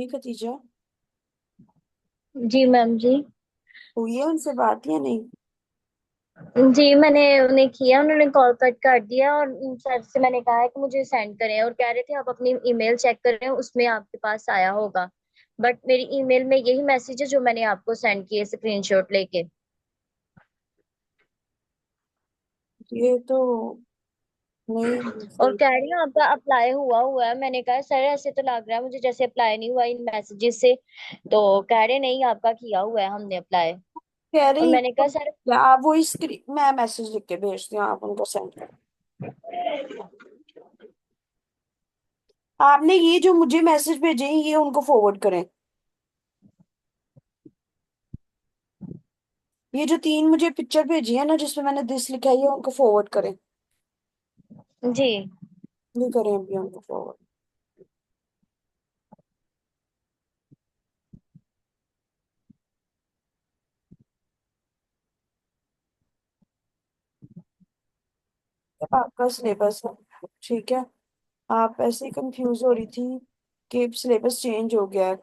ये खतीजा जी मैम जी। हुई है उनसे बात या नहीं? जी मैंने उन्हें किया, उन्होंने कॉल कट कर दिया और सर से मैंने कहा है कि मुझे सेंड करें और कह रहे थे आप अपनी ईमेल चेक करें, उसमें आपके पास आया होगा। बट मेरी ईमेल में यही मैसेज है जो मैंने आपको सेंड किए स्क्रीनशॉट लेके। ये तो नहीं और सही। कह रही हूँ आपका अप्लाई हुआ हुआ है। मैंने कहा सर ऐसे तो लग रहा है मुझे जैसे अप्लाई नहीं हुआ इन मैसेजेस से। तो कह रहे नहीं आपका किया हुआ है हमने अप्लाई। कह और रही मैंने कहा सर। या आप वो स्क्रीन मैं मैसेज लिख के भेजती हूँ, आप उनको सेंड कर। आपने ये जो मुझे मैसेज भेजे हैं ये उनको फॉरवर्ड करें। ये जो तीन मुझे पिक्चर भेजी है ना जिसमें मैंने दिस लिखा है ये उनको फॉरवर्ड करें। जी ये करें अभी उनको फॉरवर्ड। आपका सिलेबस है, ठीक है। आप ऐसे ही कंफ्यूज हो रही थी कि सिलेबस चेंज हो गया है,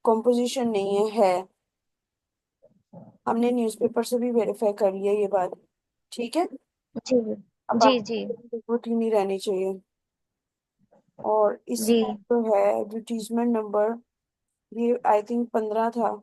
कॉम्पोजिशन नहीं है। हमने न्यूज़पेपर से भी वेरीफाई कर लिया ये बात, ठीक है। जी अब जी जी आपको जरूरत ही नहीं रहनी चाहिए। और जी इसका जो है एडवर्टीजमेंट नंबर, ये आई थिंक 15 था।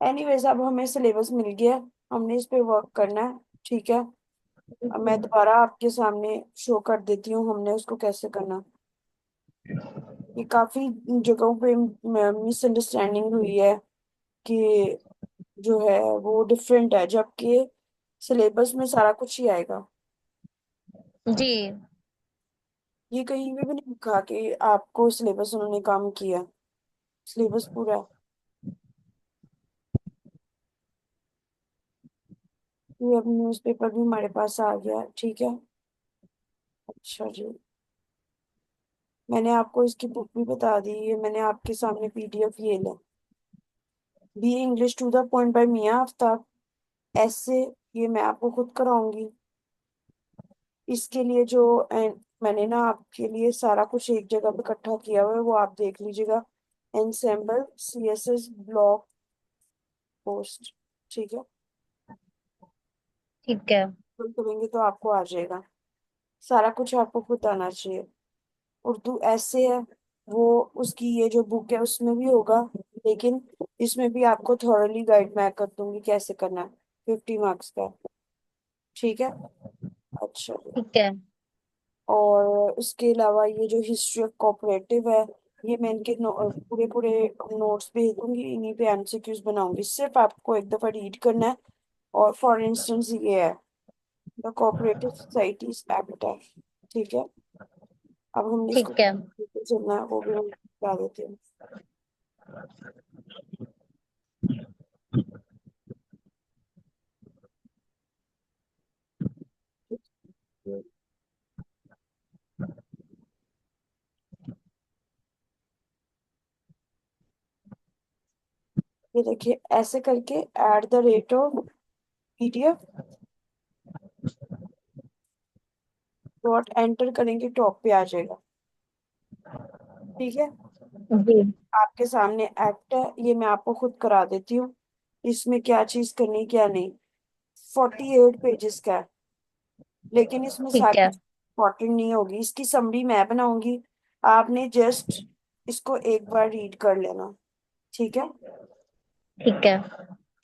एनीवेज अब हमें सिलेबस मिल गया, हमने इस पे वर्क करना है, ठीक है। अब मैं दोबारा आपके सामने शो कर देती हूँ हमने उसको कैसे करना। ये काफी जगहों पे मिसअंडरस्टैंडिंग हुई है कि जो है वो डिफरेंट है, जबकि सिलेबस में सारा कुछ ही आएगा। जी ये कहीं पे भी नहीं लिखा कि आपको सिलेबस उन्होंने कम किया, सिलेबस पूरा है। ये अब न्यूज़पेपर भी हमारे पास आ गया है, ठीक है। अच्छा जी, मैंने आपको इसकी बुक भी बता दी, ये मैंने आपके सामने पीडीएफ ये ले। B English to the point by Mian Aftab, ऐसे ये मैं आपको खुद कराऊंगी। इसके लिए जो मैंने ना आपके लिए सारा कुछ एक जगह पे इकट्ठा किया हुआ है वो आप देख लीजिएगा। एनसेम्बल सीएसएस ब्लॉग पोस्ट, ठीक है। ठीक है। तो करेंगे तो आपको आ जाएगा, सारा कुछ आपको खुद आना चाहिए। उर्दू ऐसे है, वो उसकी ये जो बुक है उसमें भी होगा, लेकिन इसमें भी आपको थॉरली गाइड मैं कर दूंगी कैसे करना है। 50 मार्क्स का, ठीक है। अच्छा, ठीक है। और उसके अलावा ये जो हिस्ट्री ऑफ कोऑपरेटिव है, ये मैं इनके पूरे पूरे नोट्स भेज दूंगी, इन्हीं पे एमसीक्यूज बनाऊंगी, सिर्फ आपको एक दफा रीड करना है। और फॉर इंस्टेंस ये है द कोऑपरेटिव सोसाइटीज एक्ट है, ठीक है। अब हमने इसको ठीक है। चलना है वो भी हम बता देते हैं। ये देखिए ऐसे करके at the rate of PDF dot enter करेंगे टॉप पे आ जाएगा, ठीक है। जी आपके सामने एक्ट है, ये मैं आपको खुद करा देती हूँ। इसमें क्या चीज करनी क्या नहीं, 48 पेजेस का है, लेकिन इसमें ठीक सारी है। इंपॉर्टेंट नहीं होगी, इसकी समरी मैं बनाऊंगी। आपने जस्ट इसको एक बार रीड कर लेना, ठीक है। ठीक है।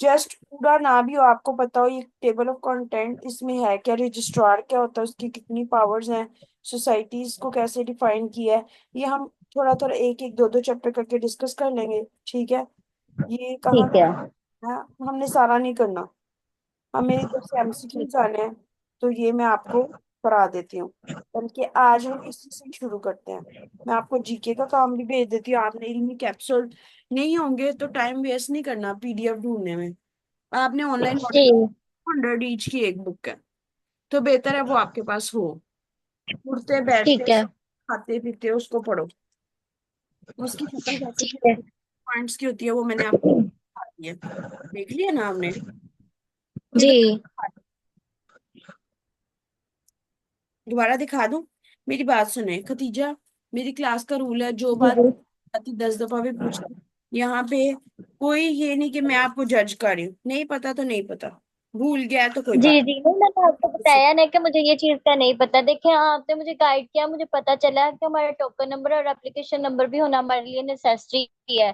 जस्ट पूरा ना भी हो, आपको पता हो ये टेबल ऑफ कंटेंट इसमें है क्या, रजिस्ट्रार क्या होता है, उसकी कितनी पावर्स हैं, सोसाइटीज को कैसे डिफाइन किया है, ये हम थोड़ा थोड़ा एक एक दो दो चैप्टर करके डिस्कस कर लेंगे, ठीक है। ये कहाँ ठीक है। है, हमने सारा नहीं करना, हम मेरी तरफ से ठीक एमसीक्यूज आने हैं, तो ये मैं आपको करा देती हूँ। बल्कि आज हम इसी से शुरू करते हैं। मैं आपको जीके का काम भी भेज देती हूँ, आपने इनमें कैप्सूल नहीं होंगे तो टाइम वेस्ट नहीं करना पीडीएफ ढूंढने में। आपने ऑनलाइन जी 100 ईच की एक बुक है, तो बेहतर है वो आपके पास हो। उठते बैठते ठीक है। खाते पीते उसको पढ़ो, उसकी शक्ल कैसे ठीक है। पॉइंट्स की होती है वो मैंने आपको बता ये देख लिया ना आपने? ये जी तो दोबारा दिखा दूं? मेरी बात सुने खतीजा, मेरी क्लास का रूल है, जो जी बात जी आती 10 दफा भी पूछ ली। यहाँ पे कोई ये नहीं कि मैं आपको जज कर रही हूँ, नहीं पता तो नहीं पता, भूल गया है तो कोई जी बात जी नहीं, मैंने आपको नहीं। बताया ना कि मुझे ये चीज का नहीं पता। देखिए आपने मुझे गाइड किया, मुझे पता चला कि हमारा टोकन नंबर और एप्लीकेशन नंबर भी होना हमारे लिए नेसेसरी है।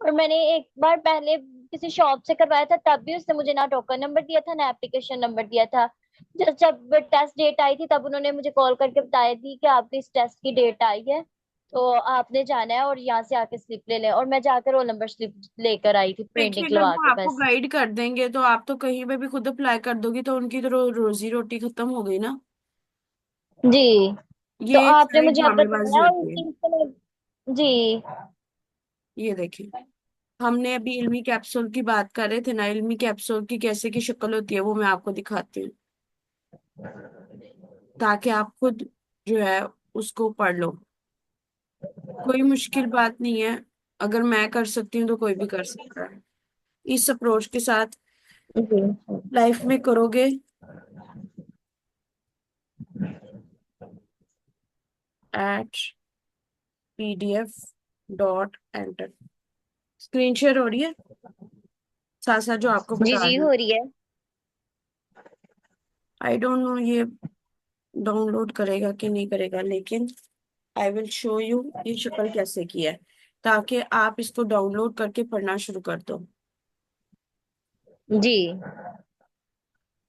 और मैंने एक बार पहले किसी शॉप से करवाया था, तब भी उसने मुझे ना टोकन नंबर दिया था ना एप्लीकेशन नंबर दिया था। जब टेस्ट डेट आई थी तब उन्होंने मुझे कॉल करके बताया थी कि आपकी इस टेस्ट की डेट आई है, तो आपने जाना है और यहाँ से आके स्लिप ले लें। और मैं जाकर रोल नंबर स्लिप लेकर आई थी प्रिंट देखिए अगर निकलवा वो के आपको बस। गाइड कर देंगे तो आप तो कहीं पे भी खुद अप्लाई कर दोगी, तो उनकी तो रोजी रोटी खत्म हो गई ना। जी। तो ये आपने सारी मुझे अब ड्रामेबाजी बताया और इस होती है। चीज से जी ये देखिए, हमने अभी इल्मी कैप्सूल की बात कर रहे थे ना, इल्मी कैप्सूल की कैसे की शक्ल होती है वो मैं आपको दिखाती हूँ, ताकि आप खुद जो है उसको पढ़ लो। कोई मुश्किल बात नहीं है, अगर मैं कर सकती हूँ तो कोई भी कर सकता है। इस अप्रोच के साथ जी लाइफ में करोगे। एट PDF.enter, स्क्रीन शेयर हो रही है साथ साथ जो आपको जी बता जी रही हूँ। हो रही है। आई डोंट नो ये डाउनलोड करेगा कि नहीं करेगा, लेकिन आई विल शो यू ये शक्ल कैसे की है, ताकि आप इसको डाउनलोड करके पढ़ना शुरू कर दो। जी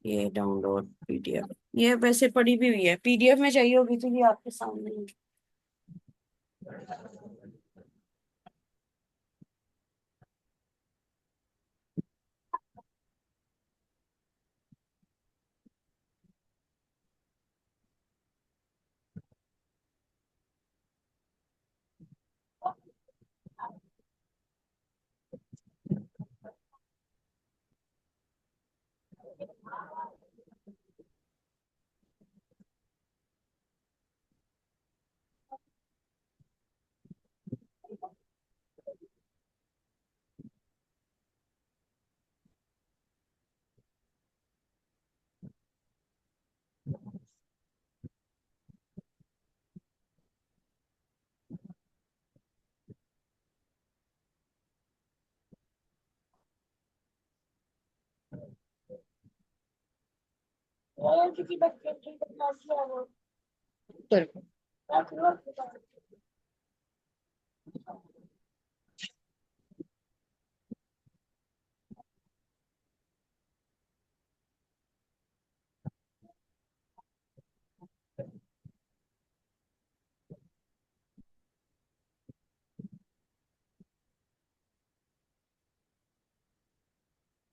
ये डाउनलोड PDF, ये वैसे पड़ी भी हुई है, PDF में चाहिए होगी तो ये आपके सामने है।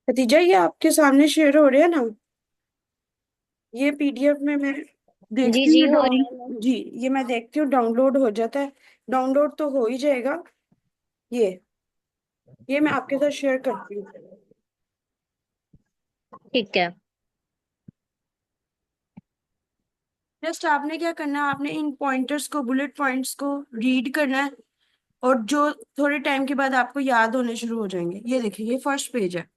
नतीजा ये आपके सामने शेयर हो रहे हैं ना, ये PDF में मैं जी देखती हूँ जी ये हो डाउन रही है। जी, ये मैं देखती हूँ डाउनलोड हो जाता है, डाउनलोड तो हो ही जाएगा। ये मैं आपके साथ शेयर करती हूँ। ठीक है। जस्ट आपने क्या करना है, आपने इन पॉइंटर्स को, बुलेट पॉइंट्स को रीड करना है, और जो थोड़े टाइम के बाद आपको याद होने शुरू हो जाएंगे। ये देखिए ये फर्स्ट पेज है,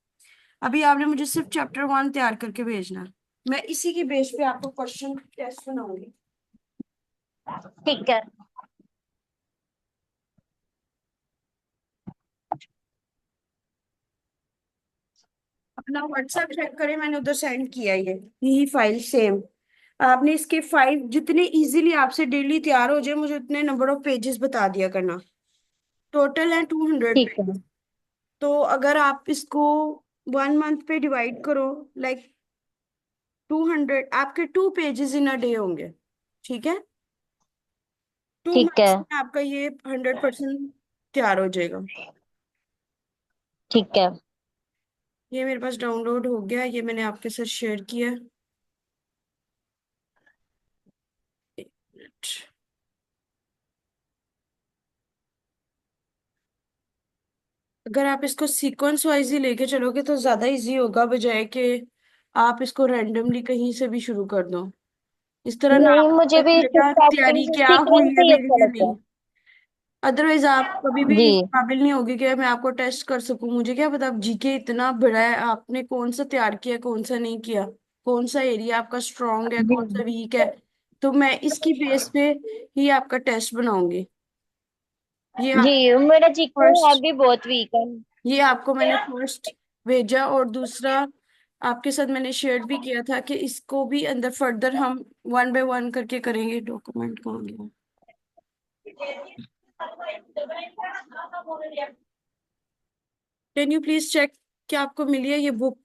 अभी आपने मुझे सिर्फ चैप्टर 1 तैयार करके भेजना है, मैं इसी की बेस पे आपको क्वेश्चन टेस्ट बनाऊंगी। ठीक है। अपना WhatsApp चेक करें, मैंने उधर सेंड किया है ये, यही फाइल सेम। आपने इसके 5 जितने इजीली आपसे डेली तैयार हो जाए, मुझे उतने नंबर ऑफ पेजेस बता दिया करना। टोटल है 200 ठीक पेज। है। तो अगर आप इसको 1 मंथ पे डिवाइड करो, लाइक 200, आपके 2 पेजेस इन अ डे होंगे, ठीक है? टू ठीक है। मंथ्स में आपका ये 100% तैयार हो जाएगा। ठीक है। ये मेरे पास डाउनलोड हो गया, ये मैंने आपके साथ शेयर किया। एक मिनट। अगर आप इसको सीक्वेंस वाइज ही लेके चलोगे तो ज्यादा इजी होगा, बजाय कि आप इसको रैंडमली कहीं से भी शुरू कर दो। इस तरह ना नहीं, आपको मुझे पता भी चलेगा स्टार्टिंग तैयारी से क्या हुई सीक्वेंस है से ही मेरी अच्छा या लगता नहीं। है। अदरवाइज आप कभी भी जी इस काबिल नहीं होगी कि मैं आपको टेस्ट कर सकूं। मुझे क्या पता, आप जीके इतना बड़ा है, आपने कौन सा तैयार किया कौन सा नहीं किया, कौन सा एरिया आपका स्ट्रांग है जी कौन सा वीक है। तो मैं इसकी बेस पे ही आपका टेस्ट बनाऊंगी। ये जी, आप मेरा जीके है फर्स्ट, भी बहुत वीक है। ये आपको मैंने फर्स्ट भेजा, और दूसरा आपके साथ मैंने शेयर भी किया था कि इसको भी अंदर फर्दर हम वन बाय वन करके करेंगे। डॉक्यूमेंट कहाँ गया? कैन यू प्लीज चेक कि आपको मिली है ये बुक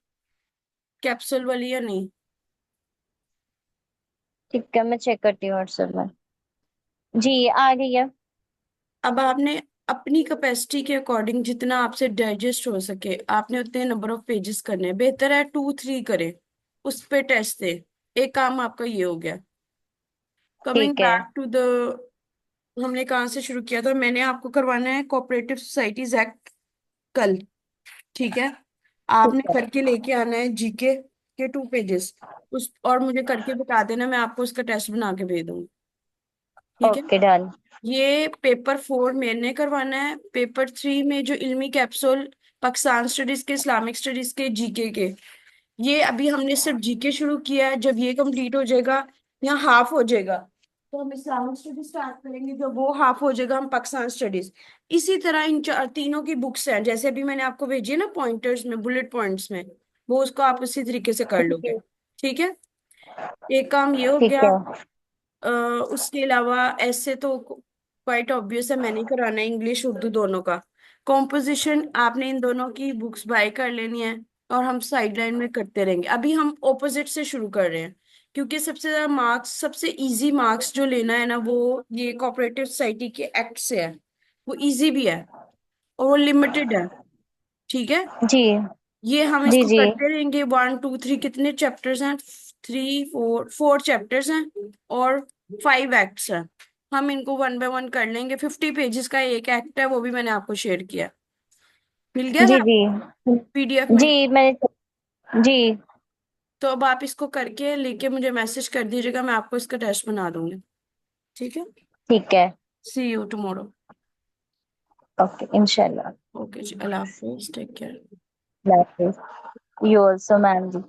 कैप्सूल वाली या नहीं? ठीक है, मैं चेक करती हूँ व्हाट्सएप में। जी, आ गई है। अब आपने अपनी कैपेसिटी के अकॉर्डिंग जितना आपसे डाइजेस्ट हो सके आपने उतने नंबर ऑफ पेजेस करने हैं। बेहतर है 2-3 करें, उस पे टेस्ट दे। एक काम आपका ये हो गया। कमिंग ठीक है। बैक टू द, हमने कहाँ से शुरू किया था? मैंने आपको करवाना है कोऑपरेटिव सोसाइटीज एक्ट कल, ठीक है? ठीक आपने है। करके लेके आना है जीके के 2 पेजेस उस, और मुझे करके बता देना, मैं आपको उसका टेस्ट बना के भेज दूंगी, ठीक है? Okay, done. ये पेपर 4 मैंने करवाना है। पेपर 3 में जो इल्मी कैप्सूल पाकिस्तान स्टडीज के, इस्लामिक स्टडीज के, जीके के, ये अभी हमने सिर्फ जीके शुरू किया है। जब ये कंप्लीट हो जाएगा, यहाँ हाफ हो जाएगा, तो हम इस्लामिक स्टडीज स्टार्ट करेंगे। जब वो हाफ हो जाएगा, हम पाकिस्तान स्टडीज। इसी तरह इन चार तीनों की बुक्स हैं, जैसे अभी मैंने आपको भेजी है ना पॉइंटर्स में, बुलेट पॉइंट्स में, वो उसको आप इसी तरीके से कर लोगे, जी, ठीक है? एक काम ये हो ठीक गया। है। अ, उसके अलावा ऐसे तो क्वाइट ऑब्वियस है, मैंने ही कराना है इंग्लिश उर्दू दोनों का। कॉम्पोजिशन आपने इन दोनों की बुक्स बाय कर लेनी है, और हम साइड लाइन में करते रहेंगे। अभी हम ऑपोजिट से शुरू कर रहे हैं, क्योंकि सबसे ज्यादा मार्क्स, सबसे इजी मार्क्स जो लेना है ना, वो ये कोऑपरेटिव सोसाइटी के एक्ट से है। वो इजी भी है और वो लिमिटेड है, ठीक है? जी ये हम जी इसको जी। करते रहेंगे। 1, 2, 3, कितने चैप्टर्स हैं? 3, 4, 4 चैप्टर्स हैं, और 5 एक्ट्स हैं। हम इनको वन बाय वन कर लेंगे। 50 पेजेस का एक एक्ट है, वो भी मैंने आपको शेयर किया। मिल गया जी है? जी पीडीएफ मिल? जी, मैंने। जी। तो अब आप इसको करके लेके मुझे मैसेज कर दीजिएगा, मैं आपको इसका टेस्ट बना दूंगी, ठीक है? ठीक है। See you tomorrow. ओके, इंशाल्लाह। ओके जी, अल्लाह हाफिज, take care. You also, ma'am ji.